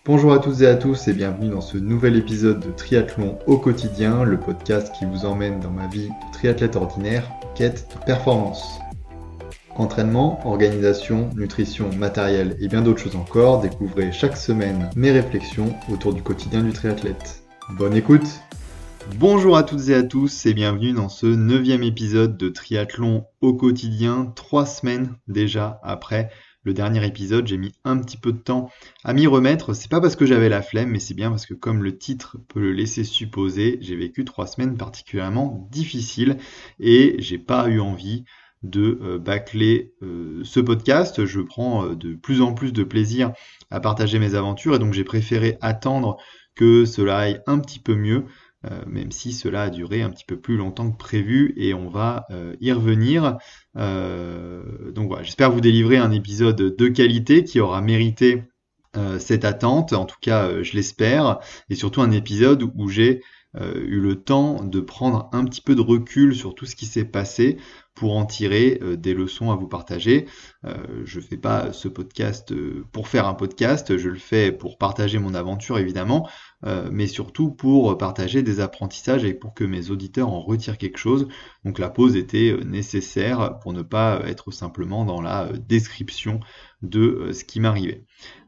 Bonjour à toutes et à tous et bienvenue dans ce nouvel épisode de Triathlon au quotidien, le podcast qui vous emmène dans ma vie de triathlète ordinaire en quête de performance. Entraînement, organisation, nutrition, matériel et bien d'autres choses encore, découvrez chaque semaine mes réflexions autour du quotidien du triathlète. Bonne écoute! Bonjour à toutes et à tous et bienvenue dans ce 9e épisode de Triathlon au quotidien, 3 semaines déjà après le dernier épisode. J'ai mis un petit peu de temps à m'y remettre. C'est pas parce que j'avais la flemme, mais c'est bien parce que comme le titre peut le laisser supposer, j'ai vécu 3 semaines particulièrement difficiles et j'ai pas eu envie de bâcler ce podcast. Je prends de plus en plus de plaisir à partager mes aventures et donc j'ai préféré attendre que cela aille un petit peu mieux. Même si cela a duré un petit peu plus longtemps que prévu et on va y revenir. Donc voilà, j'espère vous délivrer un épisode de qualité qui aura mérité cette attente, en tout cas je l'espère, et surtout un épisode où j'ai eu le temps de prendre un petit peu de recul sur tout ce qui s'est passé pour en tirer des leçons à vous partager. Je fais pas ce podcast pour faire un podcast, je le fais pour partager mon aventure évidemment, mais surtout pour partager des apprentissages et pour que mes auditeurs en retirent quelque chose. Donc la pause était nécessaire pour ne pas être simplement dans la description de ce qui m'arrivait.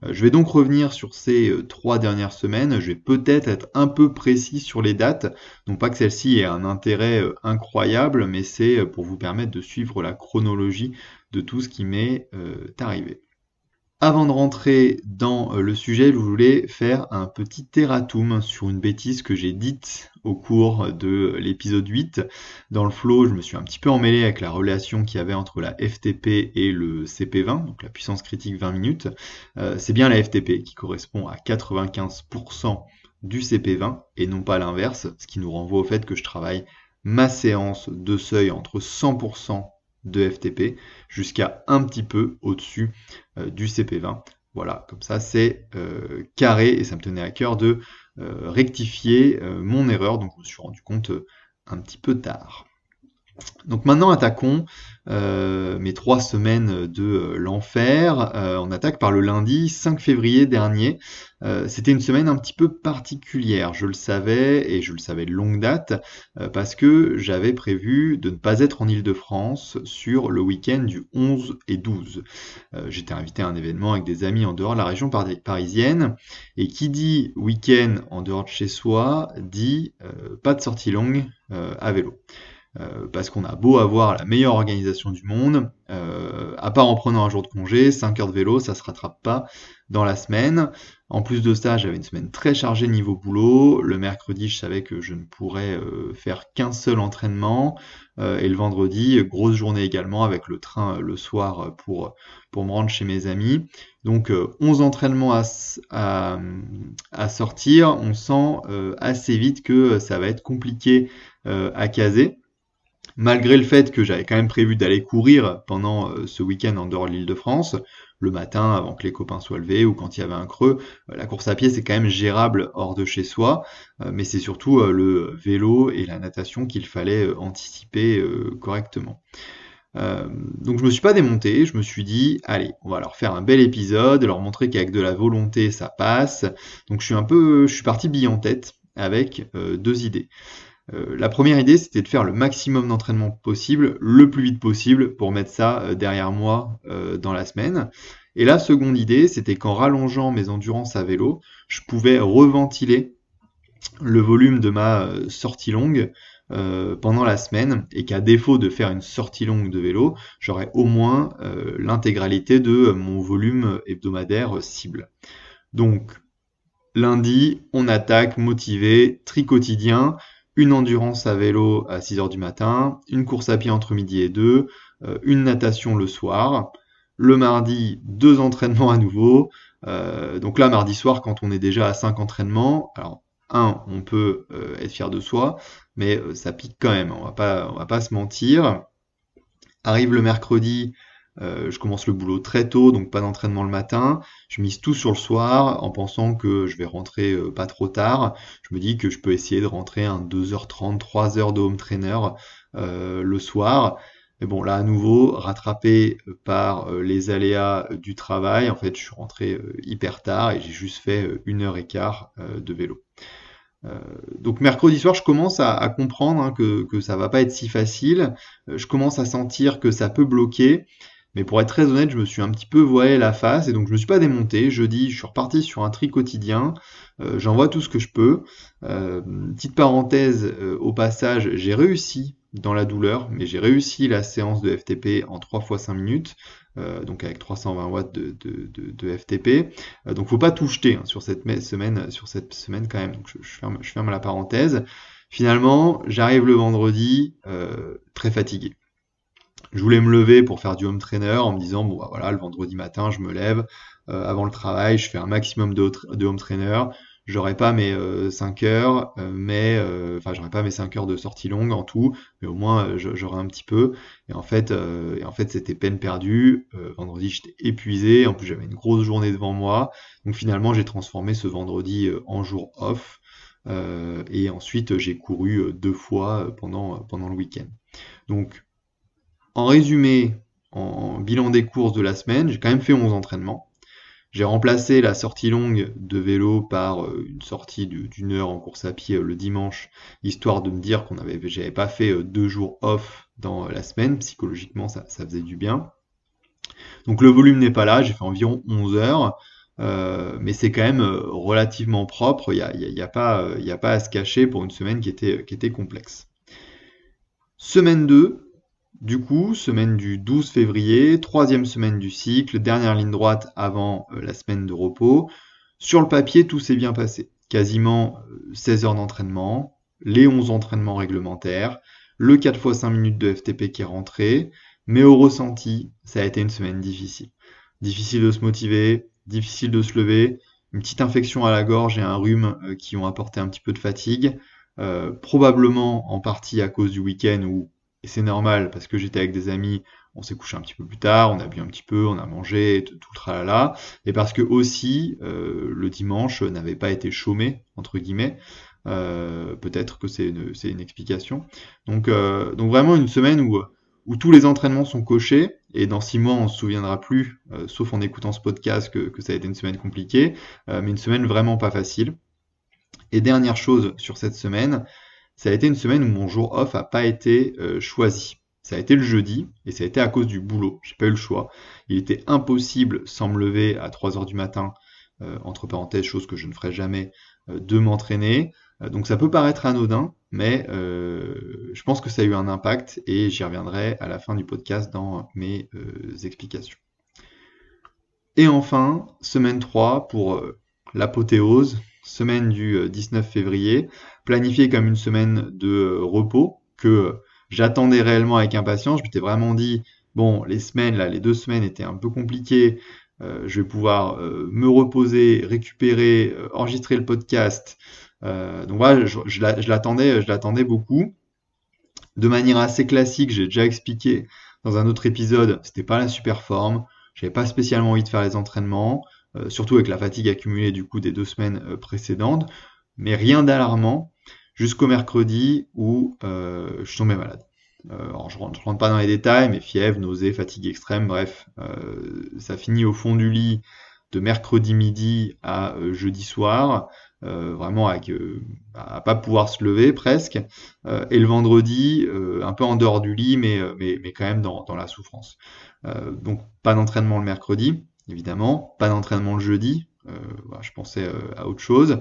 Je vais donc revenir sur ces 3 dernières semaines. Je vais peut-être être un peu précis sur les dates. Non pas que celle-ci ait un intérêt incroyable, mais c'est pour vous permettre de suivre la chronologie de tout ce qui m'est arrivé. Avant de rentrer dans le sujet, je voulais faire un petit erratum sur une bêtise que j'ai dite au cours de l'épisode 8. Dans le flow, je me suis un petit peu emmêlé avec la relation qu'il y avait entre la FTP et le CP20, donc la puissance critique 20 minutes. C'est bien la FTP qui correspond à 95% du CP20 et non pas l'inverse, ce qui nous renvoie au fait que je travaille ma séance de seuil entre 100% de FTP jusqu'à un petit peu au-dessus du CP20. Voilà, comme ça c'est carré et ça me tenait à cœur de rectifier mon erreur, donc je me suis rendu compte un petit peu tard. Donc maintenant attaquons mes 3 semaines de l'enfer. On attaque par le lundi 5 février dernier. C'était une semaine un petit peu particulière, je le savais, et je le savais de longue date, parce que j'avais prévu de ne pas être en Île-de-France sur le week-end du 11 et 12. J'étais invité à un événement avec des amis en dehors de la région parisienne, et qui dit week-end en dehors de chez soi, dit pas de sortie longue à vélo. Parce qu'on a beau avoir la meilleure organisation du monde, à part en prenant un jour de congé, 5 heures de vélo, ça se rattrape pas dans la semaine. En plus de ça, j'avais une semaine très chargée niveau boulot. Le mercredi, je savais que je ne pourrais faire qu'un seul entraînement. Et le vendredi, grosse journée également avec le train le soir pour me rendre chez mes amis. Donc 11 entraînements à sortir. On sent assez vite que ça va être compliqué à caser. Malgré le fait que j'avais quand même prévu d'aller courir pendant ce week-end en dehors de l'Île-de-France, le matin avant que les copains soient levés ou quand il y avait un creux, la course à pied c'est quand même gérable hors de chez soi, mais c'est surtout le vélo et la natation qu'il fallait anticiper correctement. Donc je me suis pas démonté, je me suis dit allez, on va leur faire un bel épisode, leur montrer qu'avec de la volonté ça passe. Donc je suis parti bille en tête avec 2 idées. La première idée, c'était de faire le maximum d'entraînement possible, le plus vite possible, pour mettre ça derrière moi dans la semaine. Et la seconde idée, c'était qu'en rallongeant mes endurances à vélo, je pouvais reventiler le volume de ma sortie longue pendant la semaine, et qu'à défaut de faire une sortie longue de vélo, j'aurais au moins l'intégralité de mon volume hebdomadaire cible. Donc, lundi, on attaque motivé, tri quotidien, une endurance à vélo à 6 heures du matin, une course à pied entre midi et 2, une natation le soir. Le mardi, 2 entraînements à nouveau. Donc là, mardi soir, quand on est déjà à 5 entraînements, alors on peut être fier de soi, mais ça pique quand même, on va pas se mentir. Arrive le mercredi, je commence le boulot très tôt, donc pas d'entraînement le matin. Je mise tout sur le soir en pensant que je vais rentrer pas trop tard. Je me dis que je peux essayer de rentrer un 2h30, 3 heures de home trainer le soir. Mais bon, là, à nouveau, rattrapé par les aléas du travail, en fait, je suis rentré hyper tard et j'ai juste fait 1 heure et quart de vélo. Euh, donc mercredi soir, je commence à comprendre que ça va pas être si facile. Je commence à sentir que ça peut bloquer. Mais pour être très honnête, je me suis un petit peu voilé la face et donc je me suis pas démonté. Jeudi, je suis reparti sur un tri quotidien. J'envoie tout ce que je peux. Petite parenthèse au passage, j'ai réussi dans la douleur, mais j'ai réussi la séance de FTP en 3 fois 5 minutes, donc avec 320 watts de FTP. Donc faut pas tout jeter sur cette semaine quand même. Donc je ferme la parenthèse. Finalement, j'arrive le vendredi très fatigué. Je voulais me lever pour faire du home trainer en me disant bon bah voilà, le vendredi matin je me lève avant le travail, je fais un maximum de home trainer. J'aurai pas mes 5 heures, enfin j'aurai pas mes 5 heures de sortie longue en tout, mais au moins j'aurai un petit peu. Et en fait c'était peine perdue. Vendredi j'étais épuisé, en plus j'avais une grosse journée devant moi. Donc finalement j'ai transformé ce vendredi en jour off. Et ensuite j'ai couru 2 fois pendant le week-end. Donc en résumé, en bilan des courses de la semaine, j'ai quand même fait 11 entraînements. J'ai remplacé la sortie longue de vélo par une sortie d'une heure en course à pied le dimanche, histoire de me dire j'avais pas fait 2 jours off dans la semaine. Psychologiquement, ça faisait du bien. Donc le volume n'est pas là, j'ai fait environ 11 heures, mais c'est quand même relativement propre. Il y a pas à se cacher pour une semaine qui était complexe. Semaine 2, du coup, semaine du 12 février, troisième semaine du cycle, dernière ligne droite avant la semaine de repos. Sur le papier, tout s'est bien passé. Quasiment 16 heures d'entraînement, les 11 entraînements réglementaires, le 4 fois 5 minutes de FTP qui est rentré, mais au ressenti, ça a été une semaine difficile. Difficile de se motiver, difficile de se lever, une petite infection à la gorge et un rhume qui ont apporté un petit peu de fatigue. Probablement en partie à cause du week-end où, et c'est normal parce que j'étais avec des amis, on s'est couché un petit peu plus tard, on a bu un petit peu, on a mangé, tout le tralala, et parce que aussi le dimanche n'avait pas été chômé, entre guillemets. Peut-être que c'est une explication. Donc vraiment une semaine où tous les entraînements sont cochés, et dans 6 mois on se souviendra plus, sauf en écoutant ce podcast, que ça a été une semaine compliquée, mais une semaine vraiment pas facile. Et dernière chose sur cette semaine, ça a été une semaine où mon jour off a pas été choisi. Ça a été le jeudi, et ça a été à cause du boulot. J'ai pas eu le choix. Il était impossible, sans me lever à 3 heures du matin, entre parenthèses, chose que je ne ferai jamais, de m'entraîner. Donc ça peut paraître anodin, mais je pense que ça a eu un impact, et j'y reviendrai à la fin du podcast dans mes explications. Et enfin, semaine 3 pour l'apothéose, semaine du 19 février, planifiée comme une semaine de repos, que j'attendais réellement avec impatience. Je m'étais vraiment dit, bon, les 2 semaines étaient un peu compliquées, je vais pouvoir me reposer, récupérer, enregistrer le podcast. Donc voilà, je l'attendais beaucoup. De manière assez classique, j'ai déjà expliqué dans un autre épisode, c'était pas la super forme, j'avais pas spécialement envie de faire les entraînements, surtout avec la fatigue accumulée du coup des 2 semaines précédentes, mais rien d'alarmant jusqu'au mercredi où je suis tombé malade. Alors je rentre pas dans les détails, mais fièvre, nausée, fatigue extrême, bref, ça finit au fond du lit de mercredi midi à jeudi soir, vraiment à pas pouvoir se lever presque, et le vendredi un peu en dehors du lit, mais quand même dans la souffrance. Donc pas d'entraînement le mercredi, évidemment, pas d'entraînement le jeudi. Voilà, je pensais à autre chose.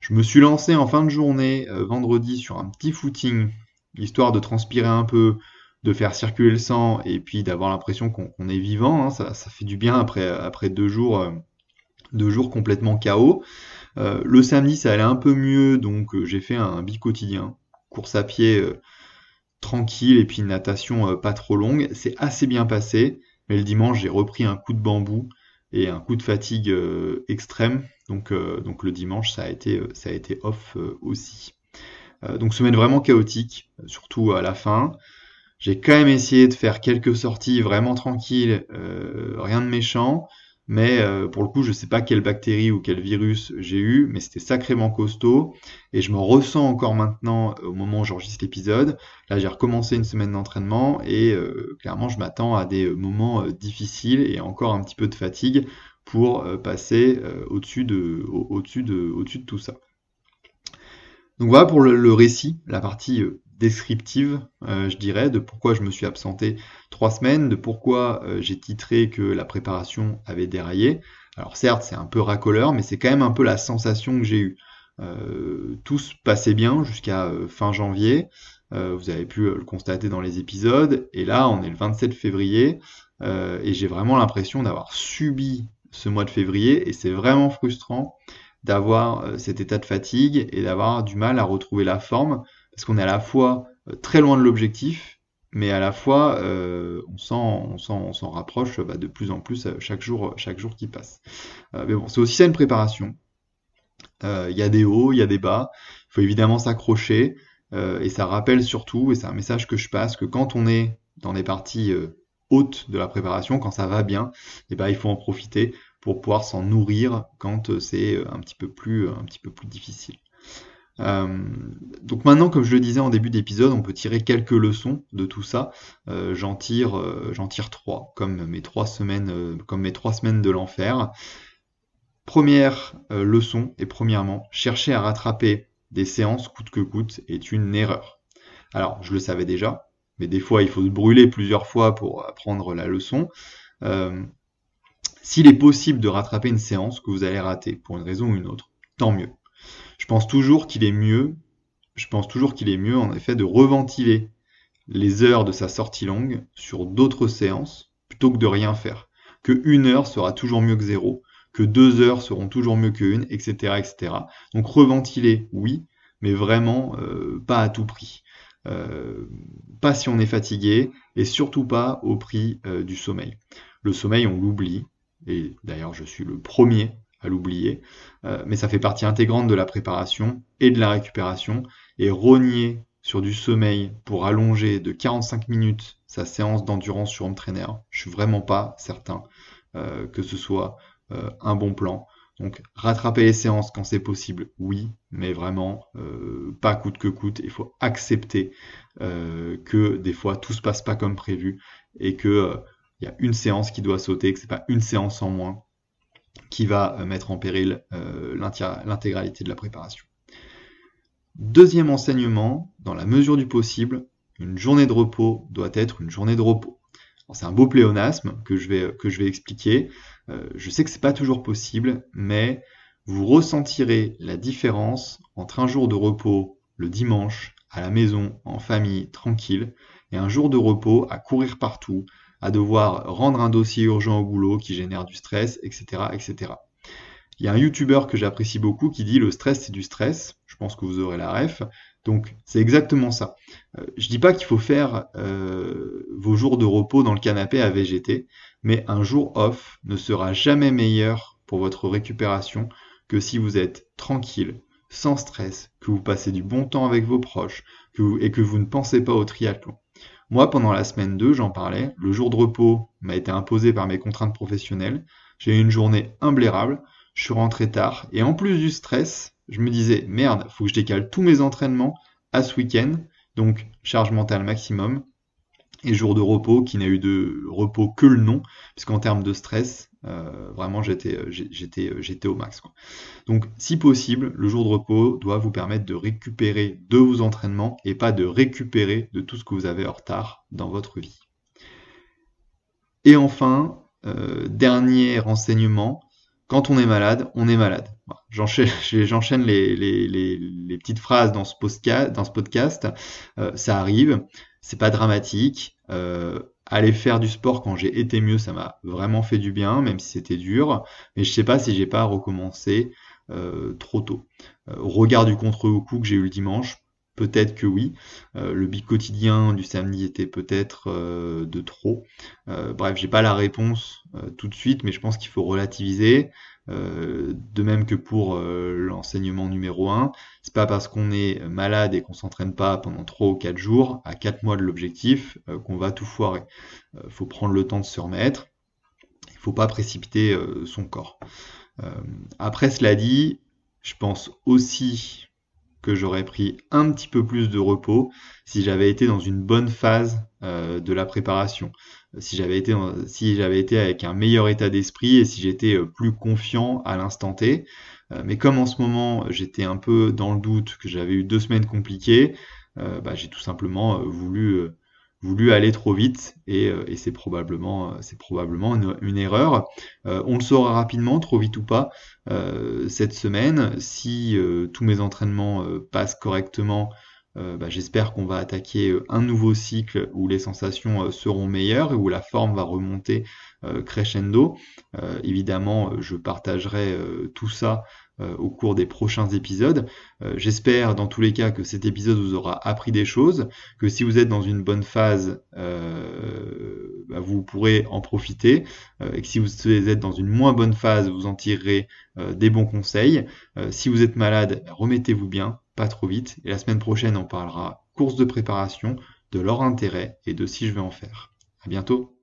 Je me suis lancé en fin de journée, vendredi, sur un petit footing, histoire de transpirer un peu, de faire circuler le sang, et puis d'avoir l'impression qu'on est vivant, hein. Ça fait du bien après 2 jours complètement KO. Le samedi, ça allait un peu mieux, donc j'ai fait un bi-quotidien, course à pied tranquille, et puis une natation pas trop longue. C'est assez bien passé, mais le dimanche, j'ai repris un coup de bambou et un coup de fatigue extrême. Donc le dimanche, ça a été off aussi. Donc semaine vraiment chaotique, surtout à la fin. J'ai quand même essayé de faire quelques sorties vraiment tranquilles, rien de méchant, mais pour le coup, je sais pas quelle bactérie ou quel virus j'ai eu, mais c'était sacrément costaud, et je m'en ressens encore maintenant au moment où j'enregistre l'épisode. Là, j'ai recommencé une semaine d'entraînement, et clairement, je m'attends à des moments difficiles et encore un petit peu de fatigue pour passer au-dessus de tout ça. Donc voilà pour le récit, la partie descriptive, je dirais, de pourquoi je me suis absenté 3 semaines, de pourquoi j'ai titré que la préparation avait déraillé. Alors certes, c'est un peu racoleur, mais c'est quand même un peu la sensation que j'ai eue. Tout se passait bien jusqu'à fin janvier. Vous avez pu le constater dans les épisodes. Et là, on est le 27 février, et j'ai vraiment l'impression d'avoir subi ce mois de février, et c'est vraiment frustrant d'avoir cet état de fatigue et d'avoir du mal à retrouver la forme, parce qu'on est à la fois très loin de l'objectif, mais à la fois on s'en rapproche de plus en plus chaque jour qui passe. Mais bon, c'est aussi ça une préparation. Il y a des hauts, il y a des bas. Il faut évidemment s'accrocher, et ça rappelle surtout, et c'est un message que je passe, que quand on est dans des parties hautes de la préparation, quand ça va bien, et ben il faut en profiter pour pouvoir s'en nourrir quand c'est un petit peu plus difficile. Euh, donc maintenant, comme je le disais en début d'épisode, on peut tirer quelques leçons de tout ça. J'en tire trois, comme mes 3 semaines de l'enfer. Première leçon, et premièrement, chercher à rattraper des séances coûte que coûte est une erreur. Alors, je le savais déjà, mais des fois, il faut se brûler plusieurs fois pour apprendre la leçon. Euh, S'il est possible de rattraper une séance que vous allez rater pour une raison ou une autre, tant mieux. Je pense toujours qu'il est mieux, je pense toujours qu'il est mieux en effet de reventiler les heures de sa sortie longue sur d'autres séances plutôt que de rien faire. Que 1 heure sera toujours mieux que 0, que 2 heures seront toujours mieux que 1, etc., etc. Donc reventiler, oui, mais vraiment pas à tout prix. Pas si on est fatigué, et surtout pas au prix du sommeil. Le sommeil, on l'oublie, et d'ailleurs je suis le premier à l'oublier, mais ça fait partie intégrante de la préparation et de la récupération, et rogner sur du sommeil pour allonger de 45 minutes sa séance d'endurance sur home trainer, je suis vraiment pas certain que ce soit un bon plan. Donc rattraper les séances quand c'est possible, oui, mais vraiment pas coûte que coûte. Il faut accepter que des fois tout se passe pas comme prévu, et que il y a une séance qui doit sauter, que c'est pas une séance en moins qui va mettre en péril l'intégralité de la préparation. Deuxième enseignement, dans la mesure du possible, une journée de repos doit être une journée de repos. C'est un beau pléonasme que je vais expliquer. Je sais que c'est pas toujours possible, mais vous ressentirez la différence entre un jour de repos le dimanche, à la maison, en famille, tranquille, et un jour de repos à courir partout, à devoir rendre un dossier urgent au boulot qui génère du stress, etc., etc. Il y a un youtubeur que j'apprécie beaucoup qui dit le stress c'est du stress. Je pense que vous aurez la ref. Donc c'est exactement ça. Je dis pas qu'il faut faire vos jours de repos dans le canapé à végéter, mais un jour off ne sera jamais meilleur pour votre récupération que si vous êtes tranquille, sans stress, que vous passez du bon temps avec vos proches, et que vous ne pensez pas au triathlon. Moi, pendant la semaine 2, j'en parlais, le jour de repos m'a été imposé par mes contraintes professionnelles. J'ai eu une journée imblairable, je suis rentré tard, et en plus du stress, je me disais, merde, faut que je décale tous mes entraînements à ce week-end, donc charge mentale maximum, et jour de repos qui n'a eu de repos que le nom, puisqu'en termes de stress, vraiment j'étais au max, quoi. Donc si possible, le jour de repos doit vous permettre de récupérer de vos entraînements et pas de récupérer de tout ce que vous avez en retard dans votre vie. Et enfin, dernier renseignement, quand on est malade, on est malade. Voilà. J'enchaîne les petites phrases dans ce podcast. Ça arrive, c'est pas dramatique. Aller faire du sport quand j'ai été mieux, ça m'a vraiment fait du bien, même si c'était dur. Mais je sais pas si j'ai pas recommencé trop tôt. Au regard du contre-coup que j'ai eu le dimanche, peut-être que oui. Le bic quotidien du samedi était peut-être de trop. Bref, j'ai pas la réponse tout de suite, mais je pense qu'il faut relativiser. De même que pour l'enseignement numéro 1, c'est pas parce qu'on est malade et qu'on s'entraîne pas pendant 3 ou 4 jours, à 4 mois de l'objectif, qu'on va tout foirer. Faut prendre le temps de se remettre. Il faut pas précipiter son corps. Après cela dit, je pense aussi que j'aurais pris un petit peu plus de repos si j'avais été dans une bonne phase de la préparation. Si j'avais été avec un meilleur état d'esprit et si j'étais plus confiant à l'instant T. Mais comme en ce moment j'étais un peu dans le doute, que j'avais eu 2 semaines compliquées, j'ai tout simplement voulu aller trop vite et c'est probablement une erreur. On le saura rapidement, trop vite ou pas, cette semaine. Si tous mes entraînements passent correctement, j'espère qu'on va attaquer un nouveau cycle où les sensations seront meilleures et où la forme va remonter crescendo. Évidemment, je partagerai tout ça au cours des prochains épisodes. J'espère dans tous les cas que cet épisode vous aura appris des choses, que si vous êtes dans une bonne phase, vous pourrez en profiter, et que si vous êtes dans une moins bonne phase, vous en tirerez des bons conseils. Si vous êtes malade, remettez-vous bien, pas trop vite, et la semaine prochaine on parlera course de préparation, de leur intérêt et de si je vais en faire. À bientôt.